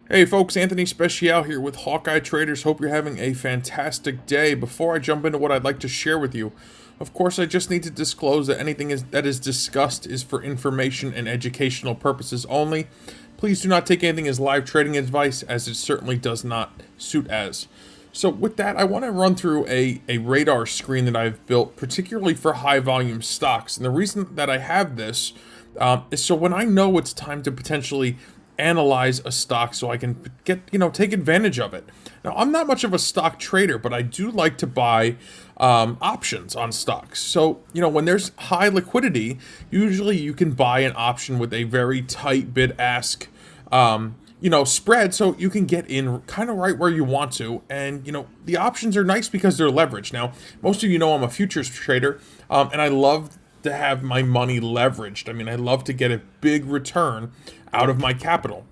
Hey folks, Anthony Special here with Hawkeye Traders. Hope you're having a fantastic day. Before I jump into what I'd like to share with you, of course, I just need to disclose that that is discussed is for information and educational purposes only. Please do not take anything as live trading advice, as it certainly does not suit as. So with that, I want to run through a radar screen that I've built particularly for high volume stocks. And the reason that I have this is so when I know it's time to potentially analyze a stock so I can take advantage of it. Now, I'm not much of a stock trader, but I do like to buy options on stocks. So, when there's high liquidity, usually you can buy an option with a very tight bid-ask spread, so you can get in kind of right where you want to. And the options are nice because they're leveraged. Now, most of you know I'm a futures trader, and I love to have my money leveraged. I mean, I love to get a big return out of my capital.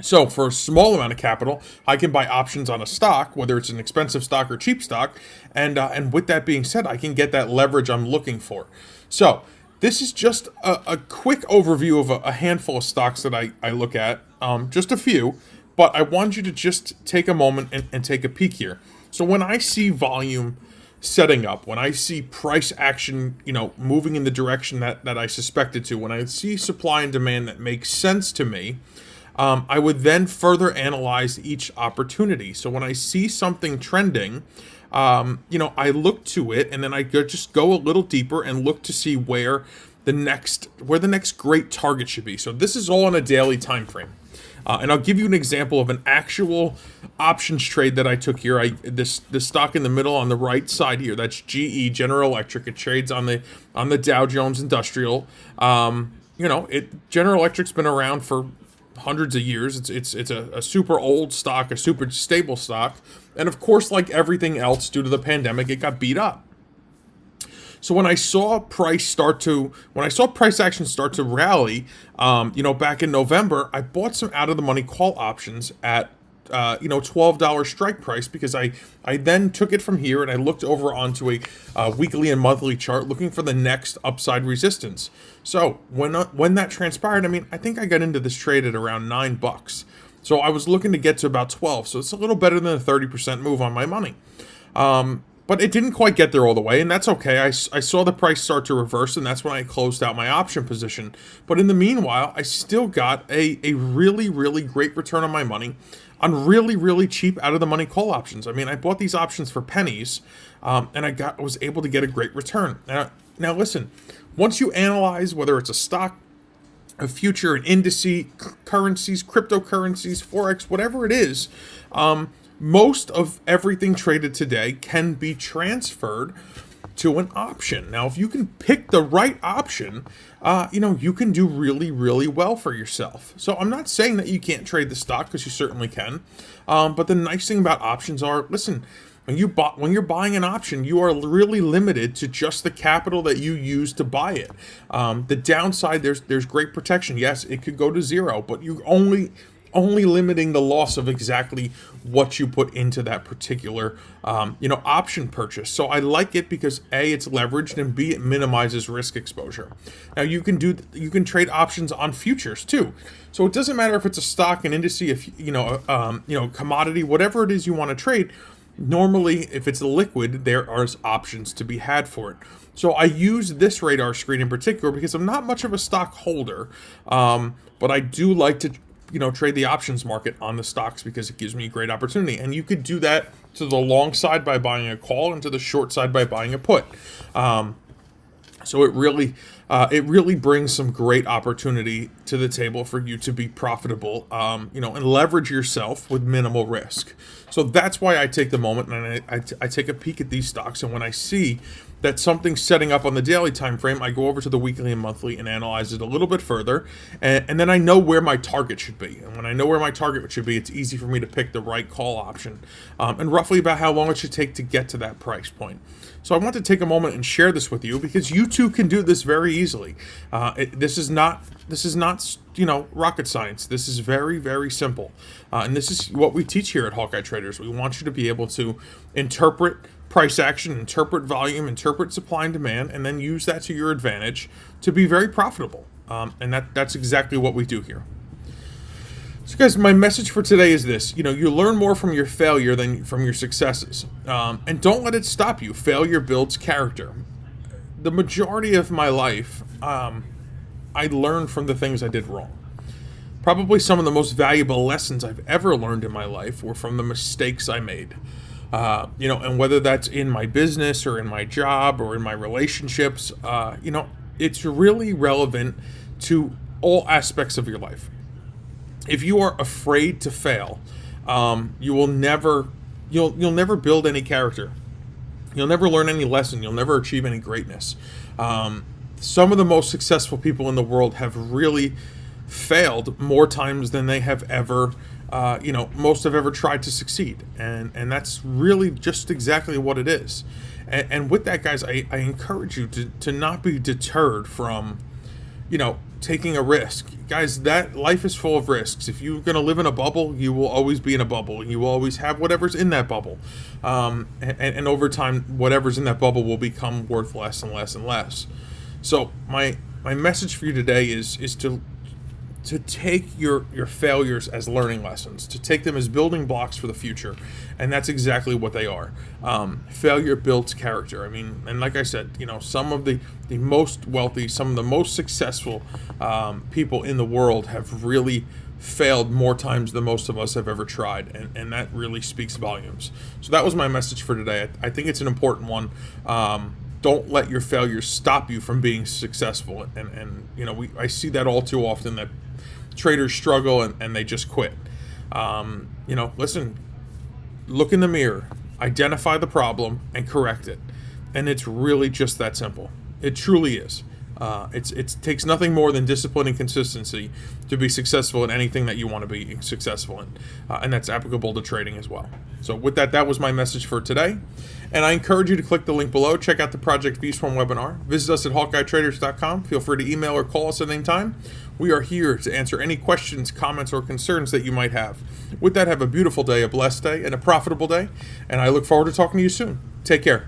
So for a small amount of capital, I can buy options on a stock, whether it's an expensive stock or cheap stock, and with that being said, I can get that leverage I'm looking for. So this is just a quick overview of a handful of stocks that I look at, just a few, but I want you to just take a moment and take a peek here. So when I see volume setting up, when I see price action, moving in the direction that I suspected to, when I see supply and demand that makes sense to me, I would then further analyze each opportunity. So when I see something trending, I look to it, and then just go a little deeper and look to see where the next great target should be. So this is all on a daily time frame. And I'll give you an example of an actual options trade that I took here. This stock in the middle on the right side here, that's GE, General Electric. It trades on the Dow Jones Industrial. General Electric's been around for hundreds of years. It's a super old stock, a super stable stock, and of course, like everything else, due to the pandemic, it got beat up. So when I saw price action start to rally, back in November, I bought some out of the money call options at $12 strike price, because I then took it from here and I looked over onto a weekly and monthly chart looking for the next upside resistance. So when that transpired, I think I got into this trade at around $9. So I was looking to get to about 12. So it's a little better than a 30% move on my money. But it didn't quite get there all the way, and that's okay. I saw the price start to reverse, and that's when I closed out my option position. But in the meanwhile, I still got a really, really great return on my money on really, really cheap out-of-the-money call options. I bought these options for pennies, and was able to get a great return. Now listen, once you analyze whether it's a stock, a future, an indice, currencies, cryptocurrencies, forex, whatever it is, most of everything traded today can be transferred to an option. Now, if you can pick the right option, you can do really, really well for yourself. So I'm not saying that you can't trade the stock, because you certainly can. But the nice thing about options are, listen, when you're buying an option, you are really limited to just the capital that you use to buy it. The downside, there's great protection. Yes, it could go to zero, but you only limiting the loss of exactly what you put into that particular option purchase. So I like it because A, it's leveraged, and B, it minimizes risk exposure. Now you can trade options on futures too. So it doesn't matter if it's a stock, an indice, if commodity, whatever it is you want to trade. Normally, if it's liquid, there are options to be had for it. So I use this radar screen in particular because I'm not much of a stock holder, but I do like to trade the options market on the stocks, because it gives me a great opportunity. And you could do that to the long side by buying a call, and to the short side by buying a put. So it really brings some great opportunity to the table for you to be profitable, and leverage yourself with minimal risk. So that's why I take the moment and I take a peek at these stocks. And when I see that something's setting up on the daily time frame, I go over to the weekly and monthly and analyze it a little bit further, and then I know where my target should be. And when I know where my target should be, it's easy for me to pick the right call option, and roughly about how long it should take to get to that price point. So I want to take a moment and share this with you, because you too can do this very easily. This is not rocket science. This is very, very simple, and this is what we teach here at Hawkeye Traders. We want you to be able to interpret price action, interpret volume, interpret supply and demand, and then use that to your advantage to be very profitable. And that's exactly what we do here. So, guys, my message for today is this: you learn more from your failure than from your successes, and don't let it stop you. Failure builds character. The majority of my life, I learned from the things I did wrong. Probably some of the most valuable lessons I've ever learned in my life were from the mistakes I made. And whether that's in my business or in my job or in my relationships, it's really relevant to all aspects of your life. If you are afraid to fail, you'll never build any character. You'll never learn any lesson. You'll never achieve any greatness. Some of the most successful people in the world have really failed more times than they have ever, most have ever tried to succeed. And that's really just exactly what it is. And with that, guys, I encourage you to not be deterred from, taking a risk. Guys, that life is full of risks. If you're going to live in a bubble, you will always be in a bubble. You will always have whatever's in that bubble. And over time, whatever's in that bubble will become worth less and less and less. So my message for you today is to take your failures as learning lessons, to take them as building blocks for the future. And that's exactly what they are. Failure builds character. I mean, and like I said, some of the most wealthy, some of the most successful people in the world have really failed more times than most of us have ever tried. And that really speaks volumes. So that was my message for today. I think it's an important one. Don't let your failures stop you from being successful. And I see that all too often, that traders struggle and they just quit. Listen, look in the mirror, identify the problem, and correct it. And it's really just that simple. It truly is. It takes nothing more than discipline and consistency to be successful in anything that you want to be successful in. And that's applicable to trading as well. So with that was my message for today. And I encourage you to click the link below. Check out the Project V-Swarm webinar. Visit us at HawkeyeTraders.com. Feel free to email or call us at any time. We are here to answer any questions, comments, or concerns that you might have. With that, have a beautiful day, a blessed day, and a profitable day. And I look forward to talking to you soon. Take care.